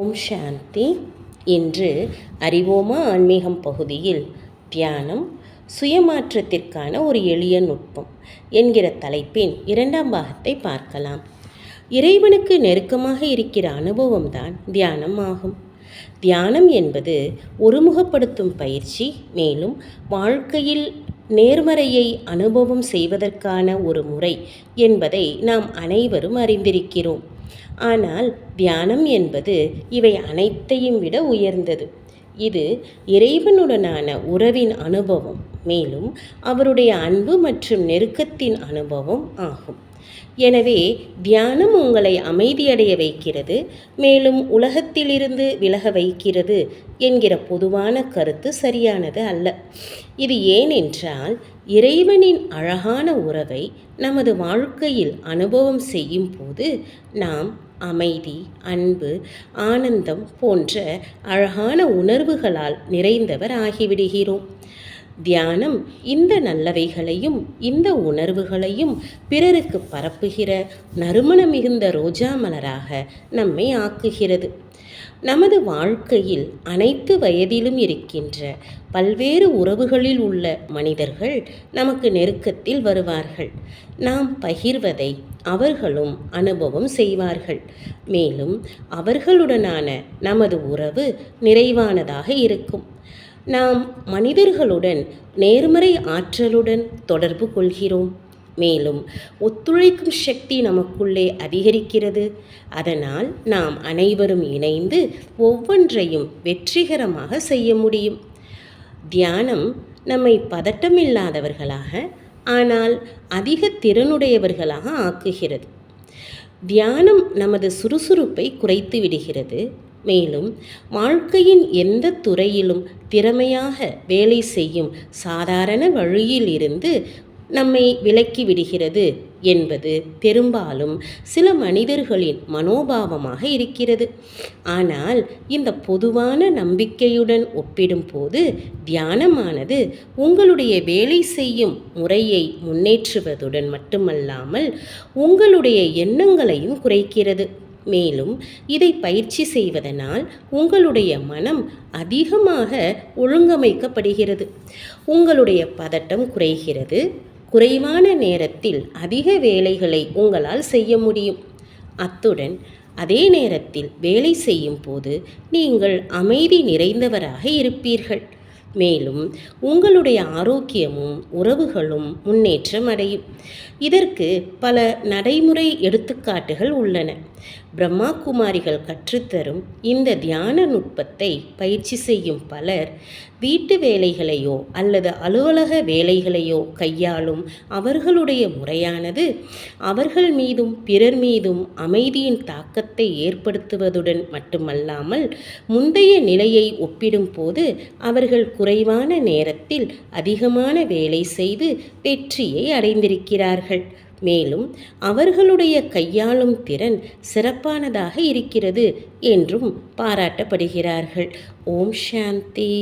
ஓம் சாந்தி. இன்று அறிவோமா ஆன்மீகம் பகுதியில் தியானம் சுயமாற்றத்திற்கான ஒரு எளிய நுட்பம் என்கிற தலைப்பின் இரண்டாம் பாகத்தை பார்க்கலாம். இறைவனுக்கு நெருக்கமாக இருக்கிற அனுபவம்தான் தியானம் ஆகும். தியானம் என்பது ஒருமுகப்படுத்தும் பயிற்சி, மேலும் வாழ்க்கையில் நேர்மறையை அனுபவம் செய்வதற்கான ஒரு முறை என்பதை நாம் அனைவரும் அறிந்திருக்கிறோம். ஆனால் தியானம் என்பது இவை அனைத்தையும் விட உயர்ந்தது. இது இறைவனுடனான உறவின் அனுபவம், மேலும் அவருடைய அன்பு மற்றும் நெருக்கத்தின் அனுபவம் ஆகும். எனவே தியானம் உங்களை அமைதியடைய வைக்கிறது, மேலும் உலகத்திலிருந்து விலக வைக்கிறது என்கிற பொதுவான கருத்து சரியானது அல்ல. இது ஏனென்றால் இறைவனின் அழகான உறவை நமது வாழ்க்கையில் அனுபவம் செய்யும் போது நாம் அமைதி, அன்பு, ஆனந்தம் போன்ற அழகான உணர்வுகளால் நிறைந்தவர் ஆகிவிடுகிறோம். தியானம் இந்த நல்லவைகளையும் இந்த உணர்வுகளையும் பிறருக்கு பரப்புகிற நறுமண மிகுந்த ரோஜா மலராக நம்மை ஆக்குகிறது. நமது வாழ்க்கையில் அனைத்து வயதிலும் இருக்கின்ற பல்வேறு உறவுகளில் உள்ள மனிதர்கள் நமக்கு நெருக்கத்தில் வருவார்கள். நாம் பகிர்வதை அவர்களும் அனுபவம் செய்வார்கள். மேலும் அவர்களுடனான நமது உறவு நிறைவானதாக இருக்கும். நாம் மனிதர்களுடன் நேர்மறை ஆற்றலுடன் தொடர்பு கொள்கிறோம். மேலும் ஒத்துழைக்கும் சக்தி நமக்குள்ளே அதிகரிக்கிறது. அதனால் நாம் அனைவரும் இணைந்து ஒவ்வொன்றையும் வெற்றிகரமாக செய்ய முடியும். தியானம் நம்மை பதட்டமில்லாதவர்களாக, ஆனால் அதிக திறனுடையவர்களாக ஆக்குகிறது. தியானம் நமது சுறுசுறுப்பை குறைத்து விடுகிறது. மேலும் வாழ்க்கையின் எந்த துறையிலும் திறமையாக வேலை செய்யும் சாதாரண வழியில் இருந்து நம்மை விலக்கி விடுகிறது என்பது பெரும்பாலும் சில மனிதர்களின் மனோபாவமாக இருக்கிறது. ஆனால் இந்த பொதுவான நம்பிக்கையுடன் ஒப்பிடும்போது தியானமானது உங்களுடைய வேலை செய்யும் முறையை முன்னேற்றுவதுடன் மட்டுமல்லாமல் உங்களுடைய எண்ணங்களையும் குறைக்கிறது. மேலும் இதை பயிற்சி செய்வதனால் உங்களுடைய மனம் அதிகமாக ஒழுங்கமைக்கப்படுகிறது. உங்களுடைய பதட்டம் குறைகிறது. குறைவான நேரத்தில் அதிக வேலைகளை உங்களால் செய்ய முடியும். அத்துடன் அதே நேரத்தில் வேலை செய்யும் போது நீங்கள் அமைதி நிறைந்தவராக இருப்பீர்கள். மேலும் உங்களுடைய ஆரோக்கியமும் உறவுகளும் முன்னேற்றம் அடையும். இதற்கு பல நடைமுறை எடுத்துக்காட்டுகள் உள்ளன. பிரம்மா குமாரிகள் கற்றுத்தரும் இந்த தியான நுட்பத்தை பயிற்சி செய்யும் பலர் வீட்டு வேலைகளையோ அல்லது அலுவலக வேலைகளையோ கையாளும் அவர்களுடைய முறையானது அவர்கள் மீதும் பிறர் மீதும் அமைதியின் தாக்கத்தை ஏற்படுத்துவதுடன் மட்டுமல்லாமல் முந்தைய நிலையை ஒப்பிடும் போது அவர்கள் குறைவான நேரத்தில் அதிகமான வேலை செய்து வெற்றியை அடைந்திருக்கிறார்கள். மேலும் அவர்களுடைய கையாளும் திறன் சிறப்பானதாக இருக்கிறது என்றும் பாராட்டப்படுகிறார்கள். ஓம் சாந்தி.